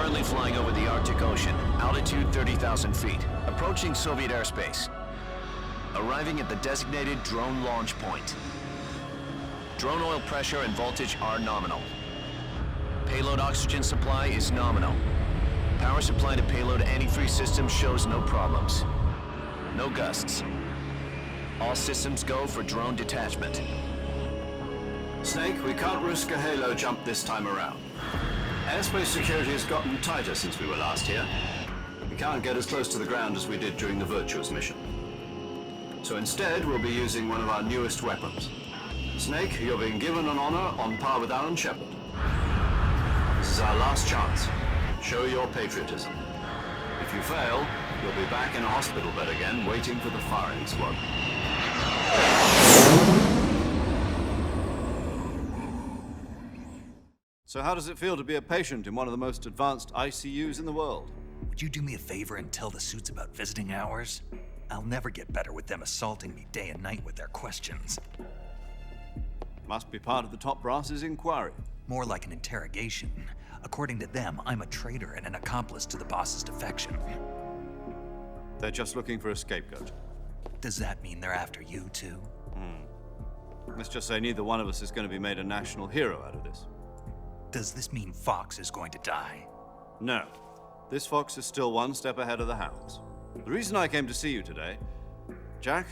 Currently flying over the Arctic Ocean, altitude 30,000 feet, approaching Soviet airspace. Arriving at the designated drone launch point. Drone oil pressure and voltage are nominal. Payload oxygen supply is nominal. Power supply to payload antifreeze system shows no problems. No gusts. All systems go for drone detachment. Snake, we can't risk a halo jump this time around. Airspace security has gotten tighter since we were last here. We can't get as close to the ground as we did during the Virtuous mission. So instead, we'll be using one of our newest weapons. Snake, you're being given an honor on par with Alan Shepard. This is our last chance. Show your patriotism. If you fail, you'll be back in a hospital bed again, waiting for the firing squad. So how does it feel to be a patient in one of the most advanced ICUs in the world? Would you do me a favor and tell the suits about visiting hours? I'll never get better with them assaulting me day and night with their questions. Must be part of the top brass's inquiry. More like an interrogation. According to them, I'm a traitor and an accomplice to the boss's defection. They're just looking for a scapegoat. Does that mean they're after you, too? Let's just say neither one of us is going to be made a national hero out of this. Does this mean Fox is going to die? No. This fox is still one step ahead of the hounds. The reason I came to see you today, Jack,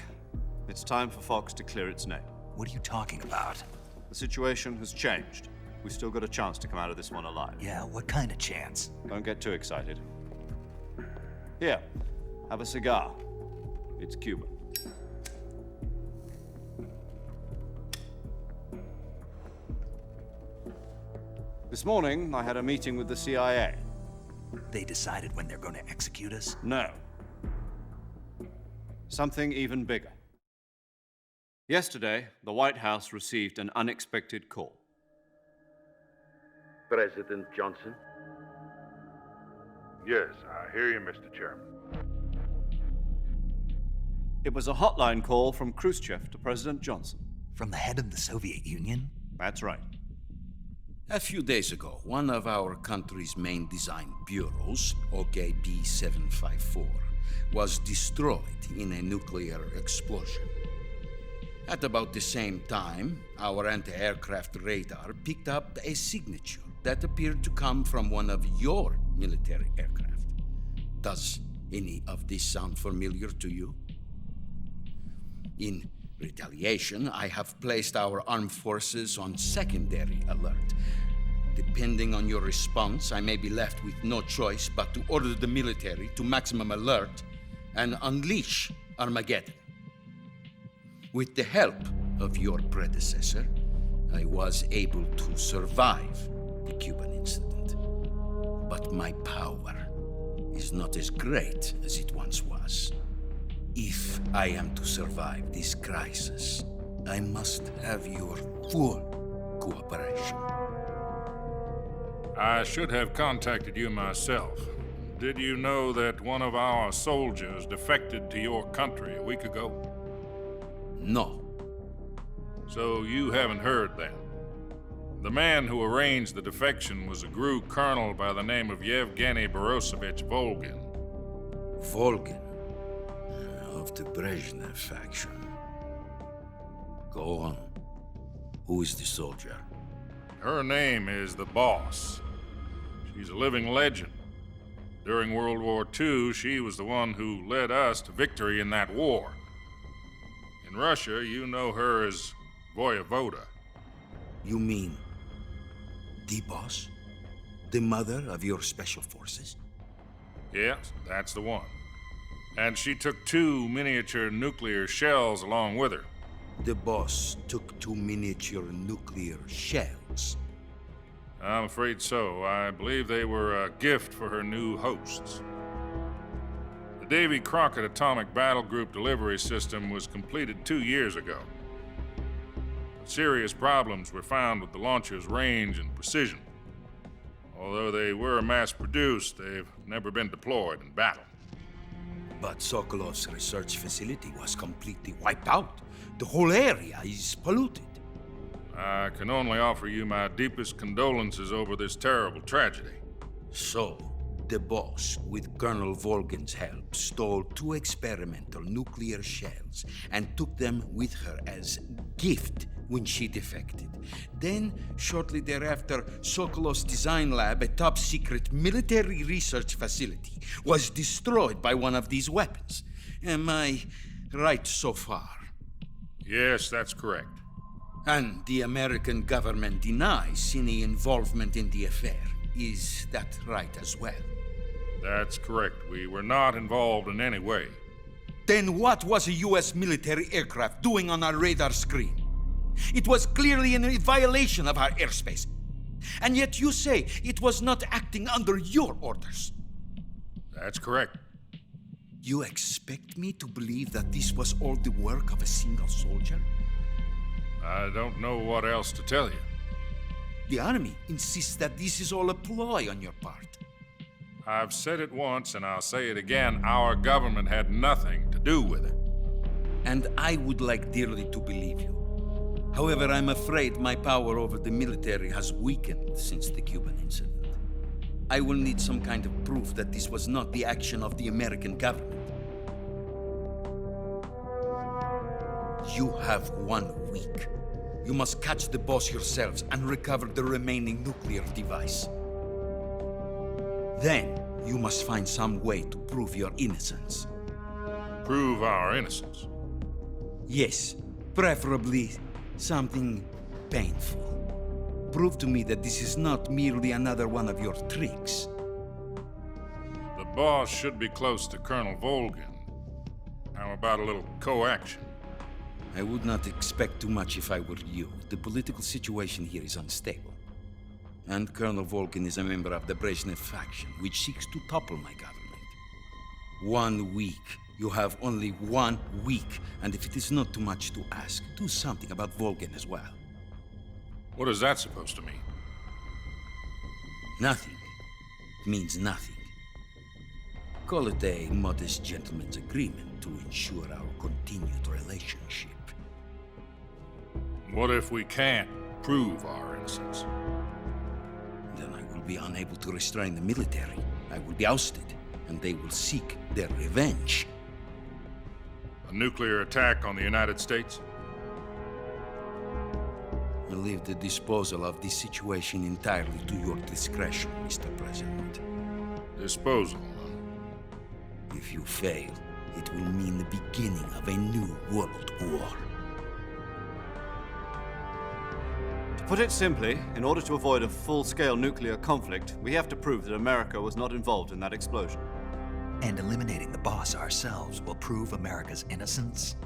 it's time for Fox to clear its name. What are you talking about? The situation has changed. We've still got a chance to come out of this one alive. Yeah, what kind of chance? Don't get too excited. Here, have a cigar. It's Cuban. This morning, I had a meeting with the CIA. They decided when they're going to execute us? No. Something even bigger. Yesterday, the White House received an unexpected call. President Johnson? Yes, I hear you, Mr. Chairman. It was a hotline call from Khrushchev to President Johnson. From the head of the Soviet Union? That's right. A few days ago, one of our country's main design bureaus, OKB-754, was destroyed in a nuclear explosion. At about the same time, our anti-aircraft radar picked up a signature that appeared to come from one of your military aircraft. Does any of this sound familiar to you? In retaliation, I have placed our armed forces on secondary alert. Depending on your response, I may be left with no choice but to order the military to maximum alert and unleash Armageddon. With the help of your predecessor, I was able to survive the Cuban incident. But my power is not as great as it once was. If I am to survive this crisis, I must have your full cooperation. I should have contacted you myself. Did you know that one of our soldiers defected to your country a week ago? No. So you haven't heard then. The man who arranged the defection was a GRU colonel by the name of Yevgeny Borosovich Volgin. Volgin, of the Brezhnev faction. Go on. Who is the soldier? Her name is the Boss. She's a living legend. During World War II, she was the one who led us to victory in that war. In Russia, you know her as Voyevoda. You mean the Boss? The mother of your special forces? Yes, that's the one. And she took 2 miniature nuclear shells along with her. The Boss took 2 miniature nuclear shells. I'm afraid so. I believe they were a gift for her new hosts. The Davy Crockett Atomic Battle Group delivery system was completed 2 years ago. But serious problems were found with the launcher's range and precision. Although they were mass-produced, they've never been deployed in battle. But Sokolov's research facility was completely wiped out. The whole area is polluted. I can only offer you my deepest condolences over this terrible tragedy. So, the boss, with Colonel Volgan's help, stole 2 experimental nuclear shells and took them with her as gift when she defected. Then, shortly thereafter, Sokolov's design lab, a top-secret military research facility, was destroyed by one of these weapons. Am I right so far? Yes, that's correct. And the American government denies any involvement in the affair. Is that right as well? That's correct. We were not involved in any way. Then what was a U.S. military aircraft doing on our radar screen? It was clearly in violation of our airspace. And yet you say it was not acting under your orders. That's correct. You expect me to believe that this was all the work of a single soldier? I don't know what else to tell you. The Army insists that this is all a ploy on your part. I've said it once and I'll say it again. Our government had nothing to do with it. And I would like dearly to believe you. However, I'm afraid my power over the military has weakened since the Cuban incident. I will need some kind of proof that this was not the action of the American government. You have 1 week. You must catch the boss yourselves and recover the remaining nuclear device. Then, you must find some way to prove your innocence. Prove our innocence. Yes, preferably something painful. Prove to me that this is not merely another one of your tricks. The boss should be close to Colonel Volgan. How about a little co-action? I would not expect too much if I were you. The political situation here is unstable. And Colonel Volgan is a member of the Brezhnev faction, which seeks to topple my government. 1 week. You have only 1 week, and if it is not too much to ask, do something about Volgan as well. What is that supposed to mean? Nothing. It means nothing. Call it a modest gentleman's agreement to ensure our continued relationship. What if we can't prove our innocence? Then I will be unable to restrain the military. I will be ousted, and they will seek their revenge. A nuclear attack on the United States? I leave the disposal of this situation entirely to your discretion, Mr. President. Disposal, If you fail, it will mean the beginning of a new world war. To put it simply, in order to avoid a full-scale nuclear conflict, we have to prove that America was not involved in that explosion. And eliminating the boss ourselves will prove America's innocence?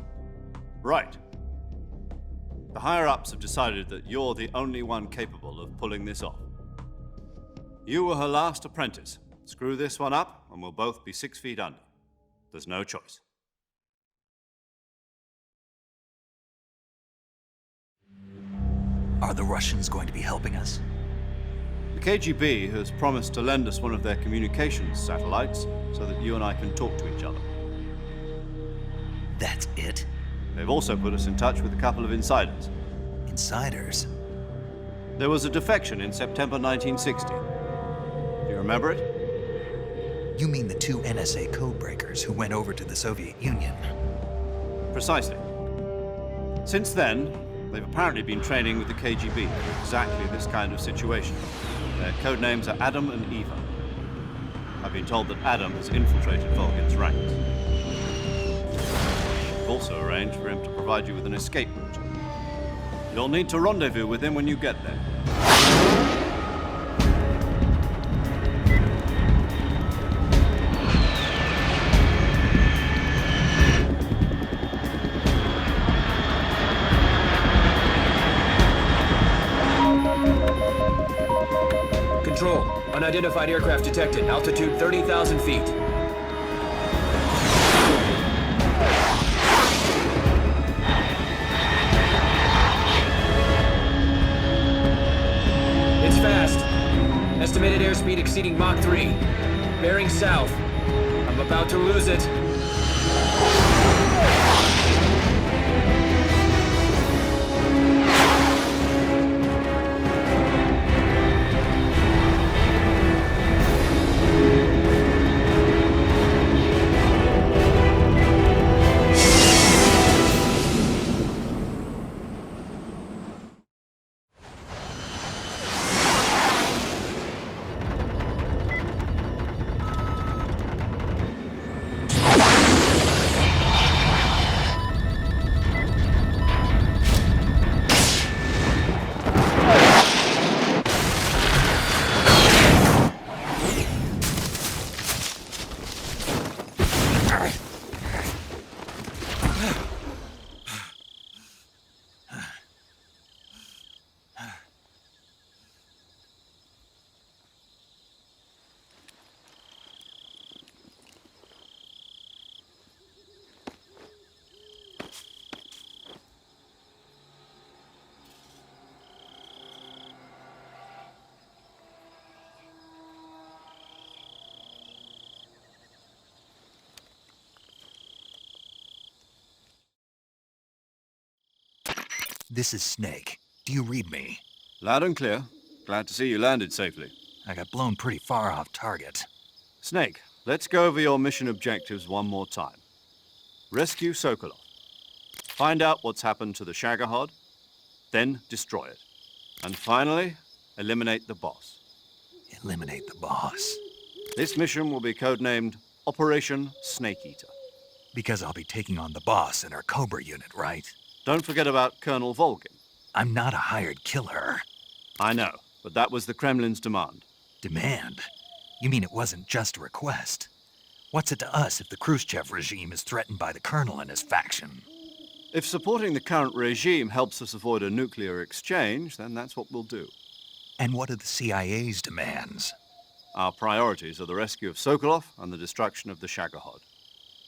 Right. The higher-ups have decided that you're the only one capable of pulling this off. You were her last apprentice. Screw this one up, and we'll both be 6 feet under. There's no choice. Are the Russians going to be helping us? The KGB has promised to lend us one of their communications satellites so that you and I can talk to each other. That's it? They've also put us in touch with a couple of insiders. Insiders? There was a defection in September 1960. Do you remember it? You mean the 2 NSA codebreakers who went over to the Soviet Union? Precisely. Since then, they've apparently been training with the KGB for exactly this kind of situation. Their code names are Adam and Eva. I've been told that Adam has infiltrated Volgan's ranks. I've also arranged for him to provide you with an escape route. You'll need to rendezvous with him when you get there. Control. Unidentified aircraft detected. Altitude 30,000 feet. It's fast. Estimated airspeed exceeding Mach 3. Bearing south. I'm about to lose it. This is Snake. Do you read me? Loud and clear. Glad to see you landed safely. I got blown pretty far off target. Snake, let's go over your mission objectives one more time. Rescue Sokolov. Find out what's happened to the Shagohod, then destroy it. And finally, eliminate the boss. Eliminate the boss. This mission will be codenamed Operation Snake Eater. Because I'll be taking on the boss in our Cobra unit, right? Don't forget about Colonel Volgin. I'm not a hired killer. I know, but that was the Kremlin's demand. Demand? You mean it wasn't just a request? What's it to us if the Khrushchev regime is threatened by the Colonel and his faction? If supporting the current regime helps us avoid a nuclear exchange, then that's what we'll do. And what are the CIA's demands? Our priorities are the rescue of Sokolov and the destruction of the Shagohod.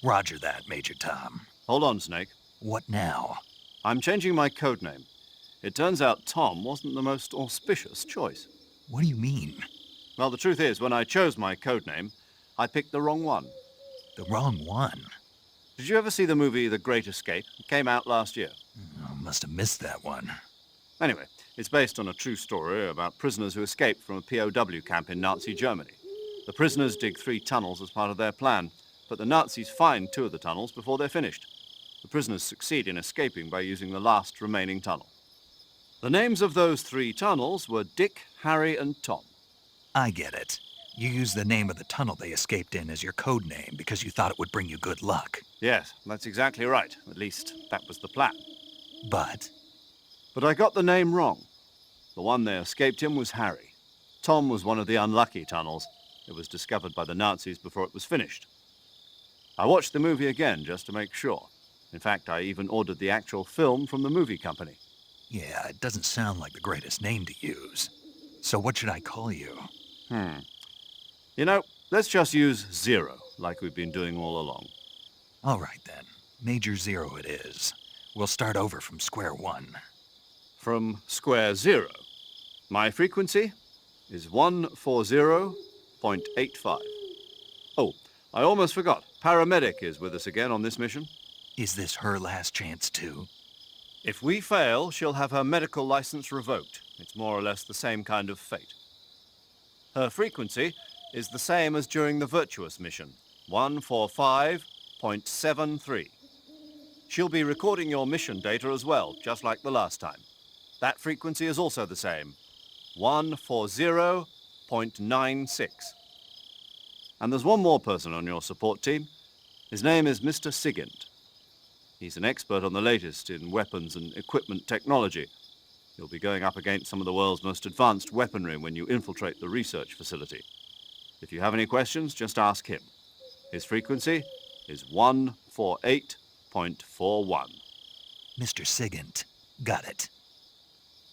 Roger that, Major Tom. Hold on, Snake. What now? I'm changing my codename. It turns out Tom wasn't the most auspicious choice. What do you mean? Well, the truth is, when I chose my codename, I picked the wrong one. The wrong one? Did you ever see the movie The Great Escape? It came out last year. Oh, must have missed that one. Anyway, it's based on a true story about prisoners who escaped from a POW camp in Nazi Germany. The prisoners dig 3 tunnels as part of their plan, but the Nazis find 2 of the tunnels before they're finished. The prisoners succeed in escaping by using the last remaining tunnel. The names of those 3 tunnels were Dick, Harry, and Tom. I get it. You used the name of the tunnel they escaped in as your code name because you thought it would bring you good luck. Yes, that's exactly right. At least, that was the plan. But But I got the name wrong. The one they escaped in was Harry. Tom was one of the unlucky tunnels. It was discovered by the Nazis before it was finished. I watched the movie again just to make sure. In fact, I even ordered the actual film from the movie company. yeah, it doesn't sound like the greatest name to use. So what should I call you? You know, let's just use Zero, like we've been doing all along. All right then. Major Zero it is. We'll start over from square one. From square 0. My frequency is 140.85. Oh, I almost forgot. Paramedic is with us again on this mission. Is this her last chance too? If we fail, she'll have her medical license revoked. It's more or less the same kind of fate. Her frequency is the same as during the Virtuous mission, 145.73. She'll be recording your mission data as well, just like the last time. That frequency is also the same, 140.96. And there's one more person on your support team. His name is Mr. Sigint. He's an expert on the latest in weapons and equipment technology. You'll be going up against some of the world's most advanced weaponry when you infiltrate the research facility. If you have any questions, just ask him. His frequency is 148.41. Mr. Sigint. Got it.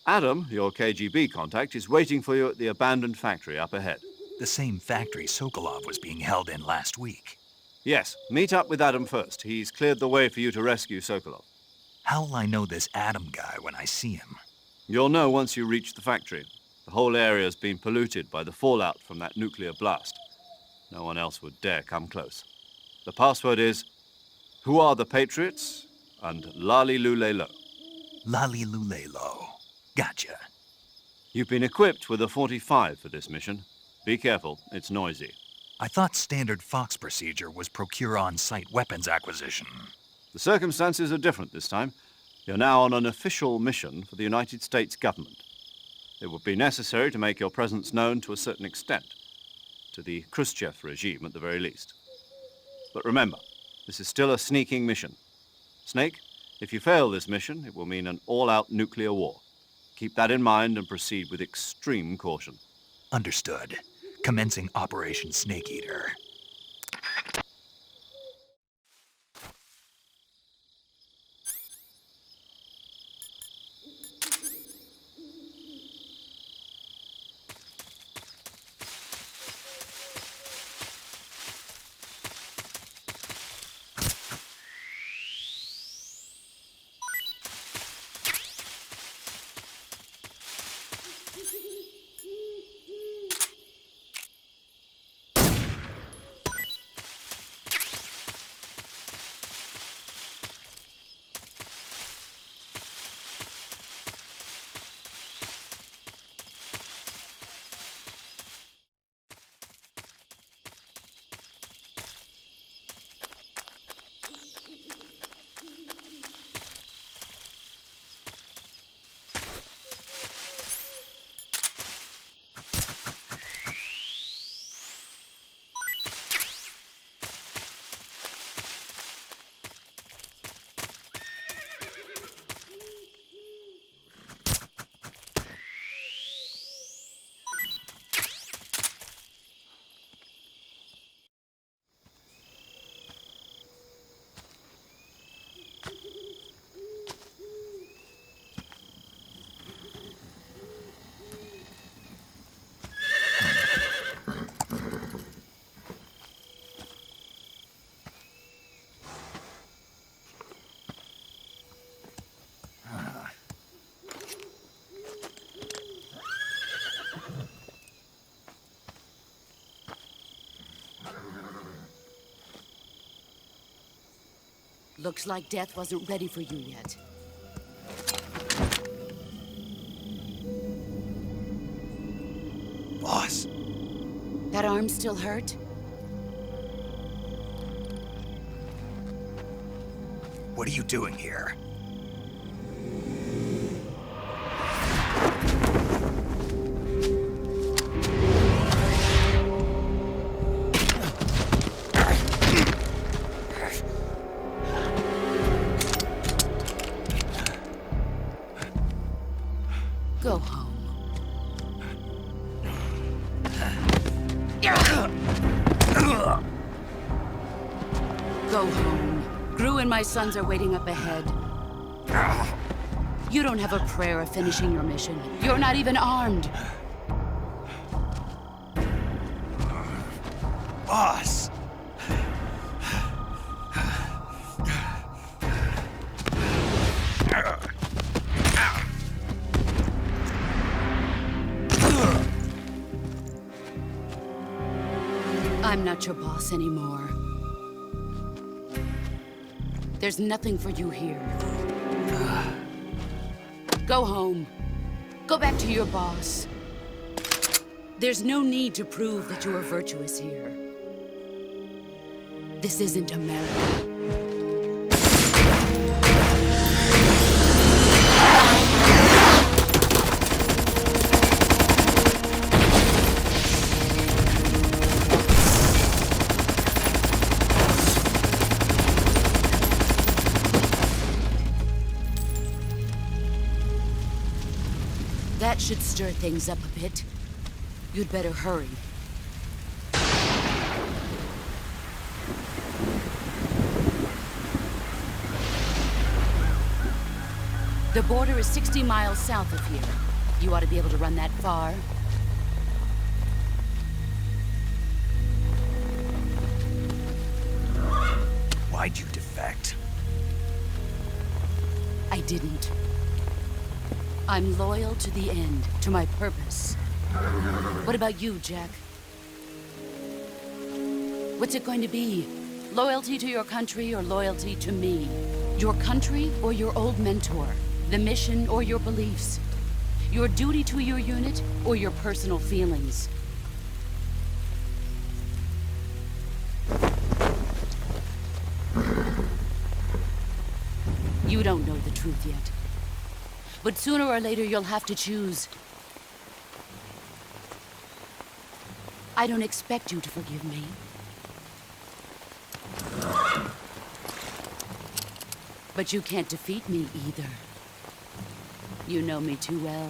Adam, your KGB contact, is waiting for you at the abandoned factory up ahead. The same factory Sokolov was being held in last week. Yes, meet up with Adam first. He's cleared the way for you to rescue Sokolov. How'll I know this Adam guy when I see him? You'll know once you reach the factory. The whole area's been polluted by the fallout from that nuclear blast. No one else would dare come close. The password is, "Who are the Patriots?" and Lali Lulelo. Lali Lulelo. Gotcha. You've been equipped with a 45 for this mission. Be careful, it's noisy. I thought standard Fox procedure was procure on-site weapons acquisition. The circumstances are different this time. You're now on an official mission for the United States government. It would be necessary to make your presence known to a certain extent, to the Khrushchev regime at the very least. But remember, this is still a sneaking mission. Snake, if you fail this mission, it will mean an all-out nuclear war. Keep that in mind and proceed with extreme caution. Understood. Commencing Operation Snake Eater. Looks like death wasn't ready for you yet. Boss, That arm still hurt? what are you doing here? Go home. Go home. Gru and my sons are waiting up ahead. You don't have a prayer of finishing your mission. You're not even armed. Boss! I'm not your boss anymore. There's nothing for you here. Go home. Go back to your boss. There's no need to prove that you are virtuous here. This isn't America. That should stir things up a bit. You'd better hurry. The border is 60 miles south of here. You ought to be able to run that far. Why'd you defect? I didn't. I'm loyal to the end, to my purpose. What about you, Jack? What's it going to be? Loyalty to your country or loyalty to me? Your country or your old mentor? The mission or your beliefs? Your duty to your unit or your personal feelings? You don't know the truth yet. But sooner or later, you'll have to choose. I don't expect you to forgive me. But you can't defeat me either. You know me too well.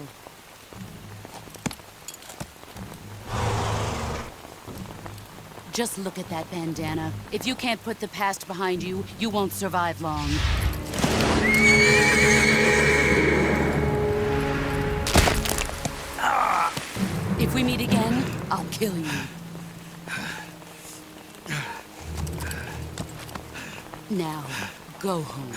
Just look at that bandana. If you can't put the past behind you, you won't survive long. If we meet again, I'll kill you. Now, go home.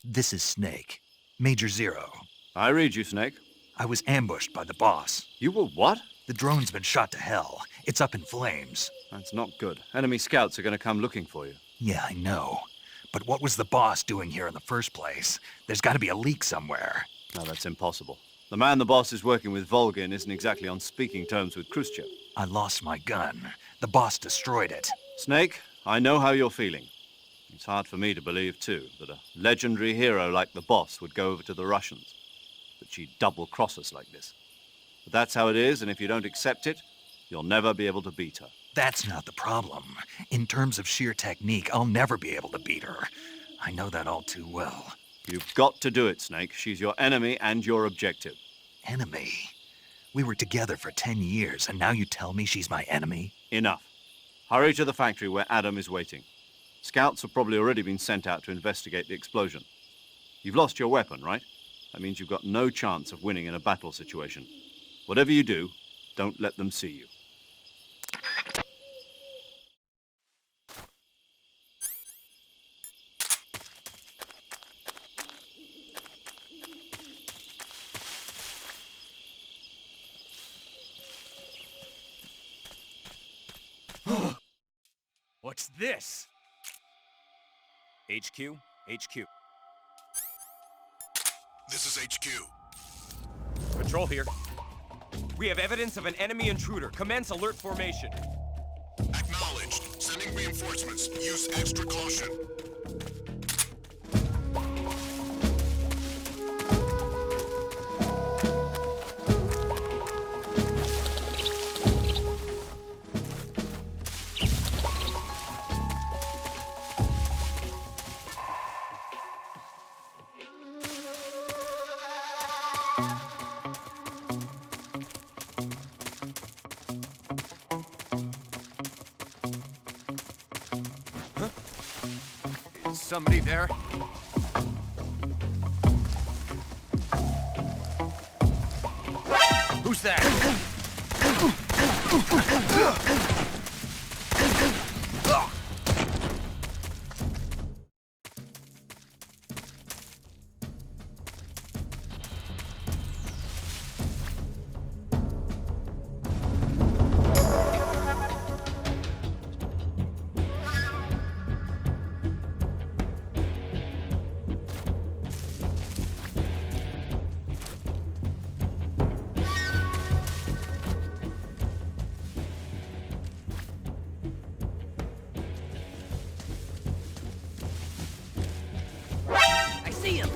This is Snake. Major Zero. I read you, Snake. I was ambushed by the boss. You were what? The drone's been shot to hell. It's up in flames. That's not good. Enemy scouts are going to come looking for you. Yeah, I know. But what was the boss doing here in the first place? There's got to be a leak somewhere. No, that's impossible. The man the boss is working with, Volgin, isn't exactly on speaking terms with Khrushchev. I lost my gun. The boss destroyed it. Snake, I know how you're feeling. It's hard for me to believe, too, that a legendary hero like the boss would go over to the Russians. That she'd double-cross us like this. But that's how it is, and if you don't accept it, you'll never be able to beat her. That's not the problem. In terms of sheer technique, I'll never be able to beat her. I know that all too well. You've got to do it, Snake. She's your enemy and your objective. Enemy? We were together for 10 years, and now you tell me she's my enemy? Enough. Hurry to the factory where Adam is waiting. Scouts have probably already been sent out to investigate the explosion. You've lost your weapon, right? That means you've got no chance of winning in a battle situation. Whatever you do, don't let them see you. What's this? HQ? HQ. This is HQ. Patrol here. We have evidence of an enemy intruder. Commence alert formation. Acknowledged. Sending reinforcements. Use extra caution. Somebody there? Who's that? I see him!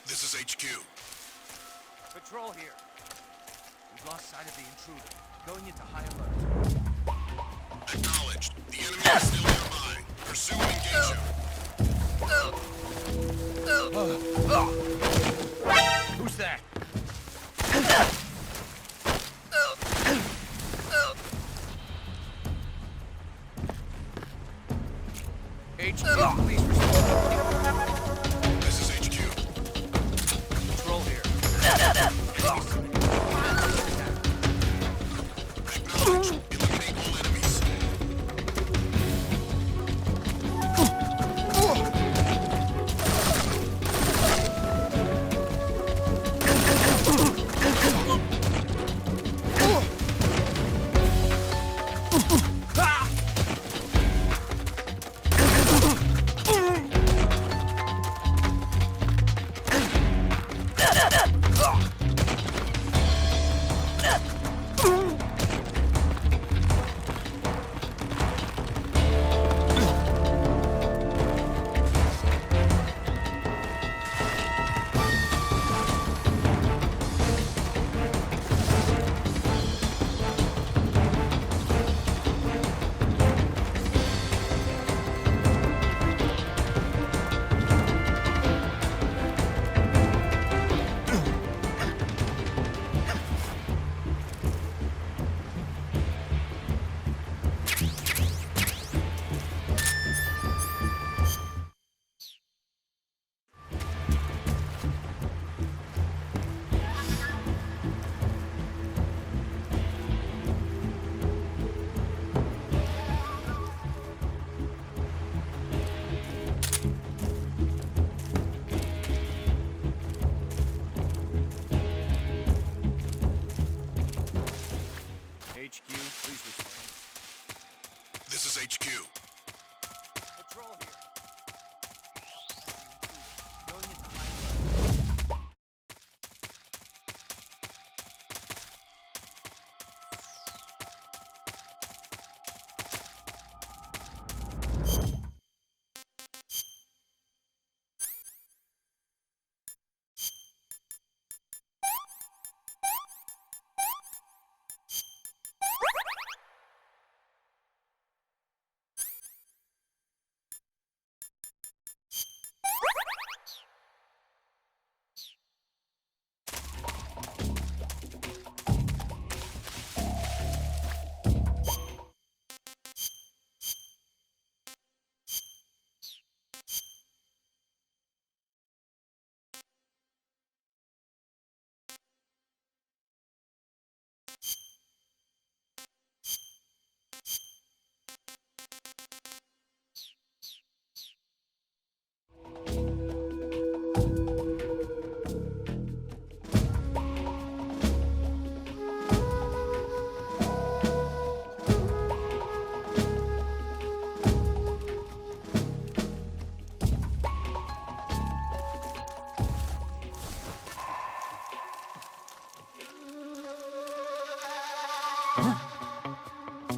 This is HQ. Patrol here. We've lost sight of the intruder. Going into high alert. Acknowledged. The enemy is still nearby. Pursue and engage him. Who's that? HQ, please respond. This is HQ. Patrol here. Acknowledged. Eliminate all enemies.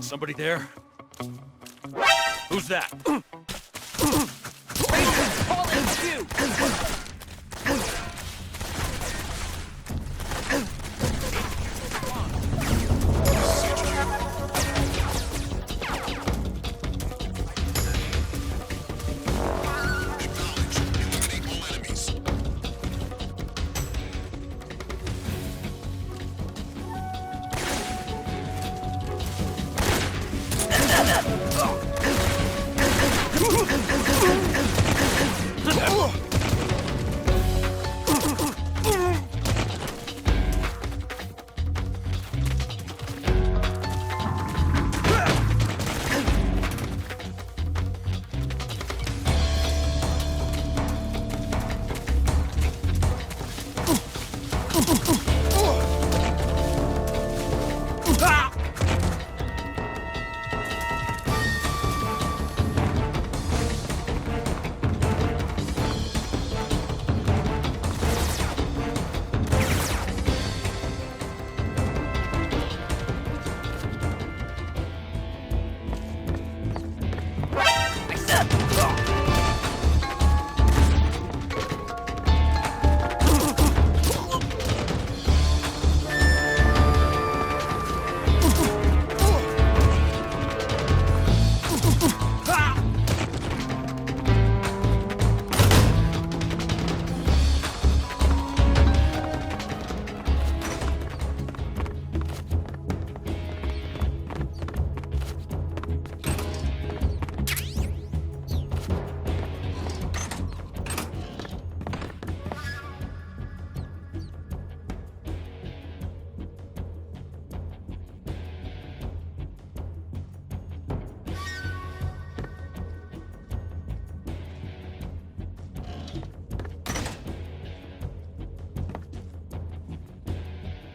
Somebody there? Who's that? All HQ! Acknowledged. Eliminate all enemies.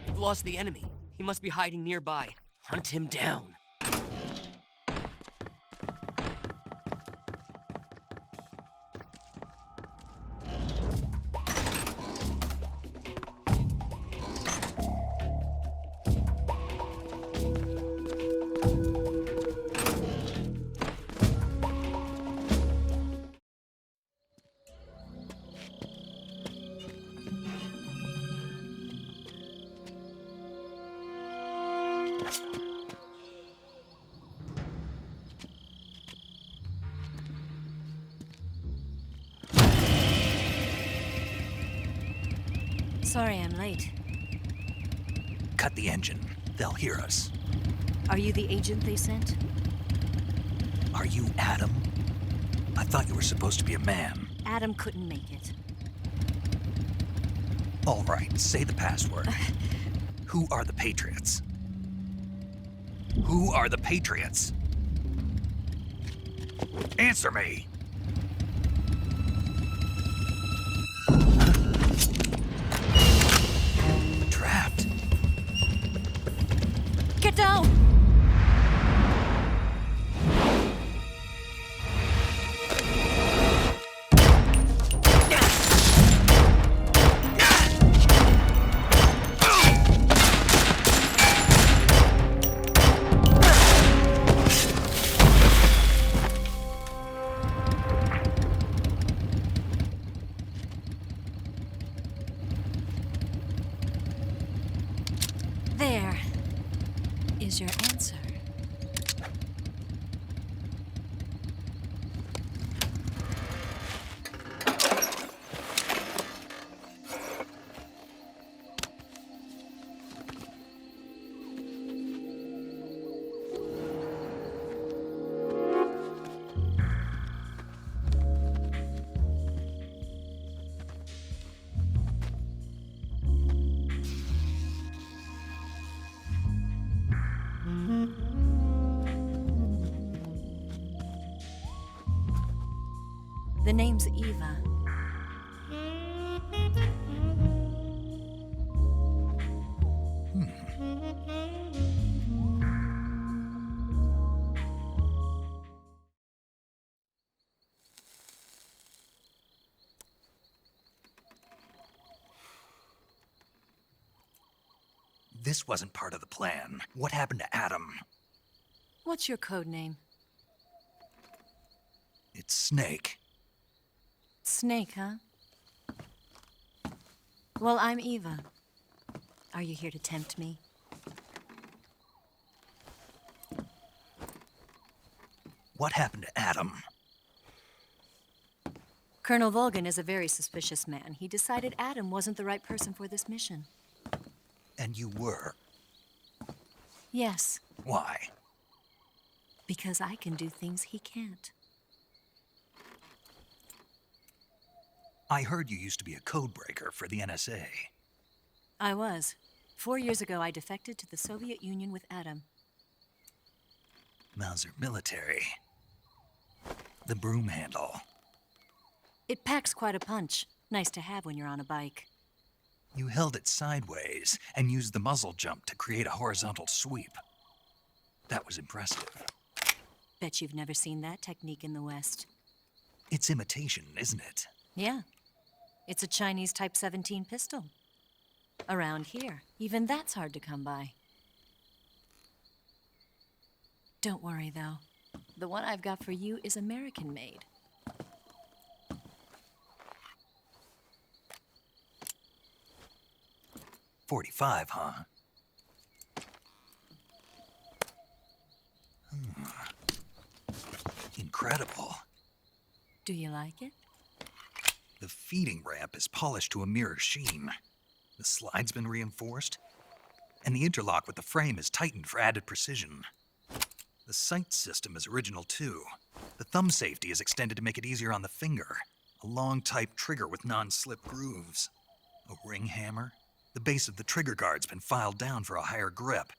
We've lost the enemy. He must be hiding nearby. Hunt him down. Sorry I'm late. Cut the engine. They'll hear us. Are you the agent they sent? Are you Adam? I thought you were supposed to be a man. Adam couldn't make it. All right, say the password. Who are the Patriots? Who are the Patriots? Answer me! Trapped. Get down! There is your answer. The name's Eva. This wasn't part of the plan. What happened to Adam? What's your code name? It's Snake. Snake, huh? Well, I'm Eva. Are you here to tempt me? What happened to Adam? Colonel Volgan is a very suspicious man. He decided Adam wasn't the right person for this mission. And you were. Yes, Why? because I can do things he can't. I heard you used to be a codebreaker for the NSA. I was. 4 years ago, I defected to the Soviet Union with Adam. Mauser military. The broom handle. It packs quite a punch. Nice to have when you're on a bike. You held it sideways and used the muzzle jump to create a horizontal sweep. That was impressive. Bet you've never seen that technique in the West. It's imitation, isn't it? Yeah. It's a Chinese Type 17 pistol. Around here, even that's hard to come by. Don't worry, though. The one I've got for you is American-made. .45, huh? Incredible. Do you like it? The feeding ramp is polished to a mirror sheen. The slide's been reinforced, and the interlock with the frame is tightened for added precision. The sight system is original too. The thumb safety is extended to make it easier on the finger. A long type trigger with non-slip grooves. A ring hammer. The base of the trigger guard's been filed down for a higher grip.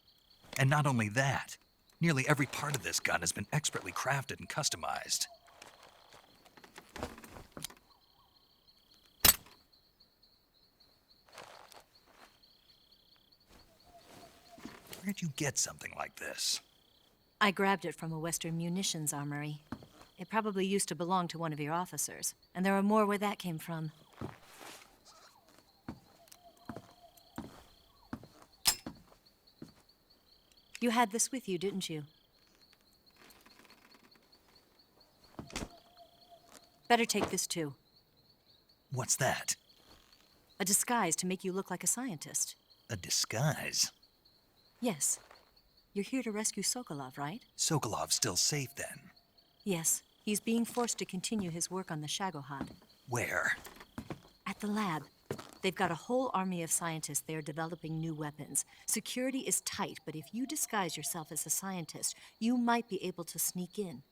And not only that, nearly every part of this gun has been expertly crafted and customized. Where'd you get something like this? I grabbed it from a Western munitions armory. It probably used to belong to one of your officers, and there are more where that came from. You had this with you, didn't you? Better take this too. What's that? A disguise to make you look like a scientist. A disguise? Yes. You're here to rescue Sokolov, right? Sokolov's still safe then? Yes. He's being forced to continue his work on the Shagohod. Where? At the lab. They've got a whole army of scientists there developing new weapons. Security is tight, but if you disguise yourself as a scientist, you might be able to sneak in.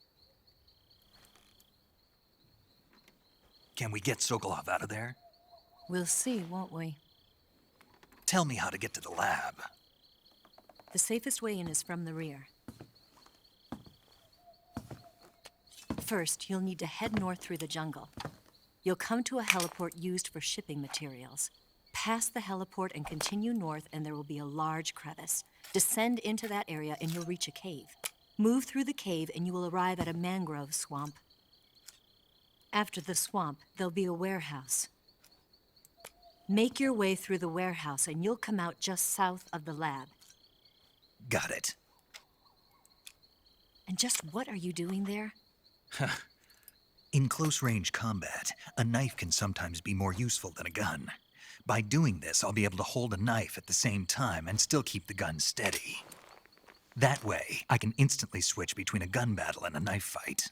Can we get Sokolov out of there? We'll see, won't we? Tell me how to get to the lab. The safest way in is from the rear. First, you'll need to head north through the jungle. You'll come to a heliport used for shipping materials. Pass the heliport and continue north, and there will be a large crevice. Descend into that area, and you'll reach a cave. Move through the cave, and you will arrive at a mangrove swamp. After the swamp, there'll be a warehouse. Make your way through the warehouse, and you'll come out just south of the lab. Got it. And just what are you doing there? In close-range combat, a knife can sometimes be more useful than a gun. By doing this, I'll be able to hold a knife at the same time and still keep the gun steady. That way, I can instantly switch between a gun battle and a knife fight.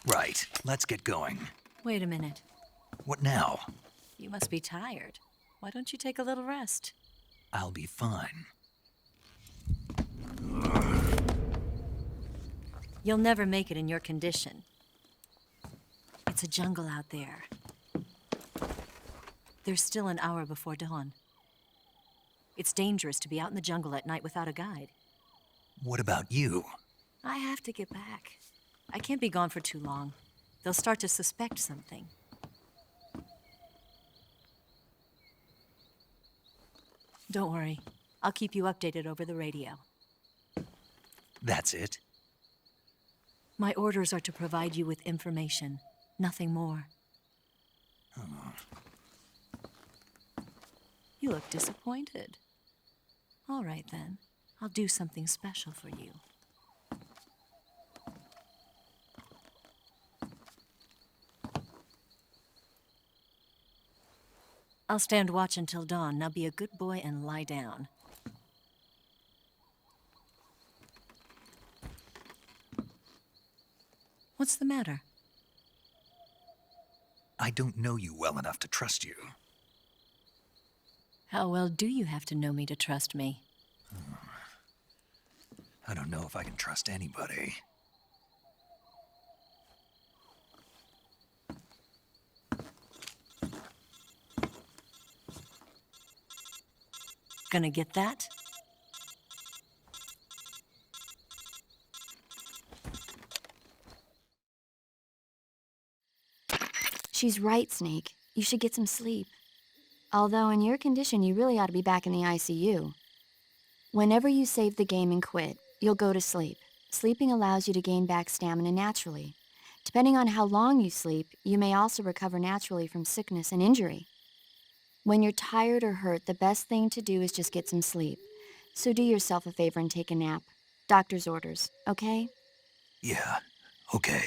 Right, let's get going. Wait a minute. What now? You must be tired. Why don't you take a little rest? I'll be fine. You'll never make it in your condition. It's a jungle out there. There's still an hour before dawn. It's dangerous to be out in the jungle at night without a guide. What about you? I have to get back. I can't be gone for too long. They'll start to suspect something. Don't worry. I'll keep you updated over the radio. That's it? My orders are to provide you with information, nothing more. You look disappointed. All right, then. I'll do something special for you. I'll stand watch until dawn. Now be a good boy and lie down. What's the matter? I don't know you well enough to trust you. How well do you have to know me to trust me? I don't know if I can trust anybody. Gonna get that? She's right, Snake. You should get some sleep. Although in your condition, you really ought to be back in the ICU. Whenever you save the game and quit, you'll go to sleep. Sleeping allows you to gain back stamina naturally. Depending on how long you sleep, you may also recover naturally from sickness and injury. When you're tired or hurt, the best thing to do is just get some sleep. So do yourself a favor and take a nap. Doctor's orders, okay? Yeah, okay.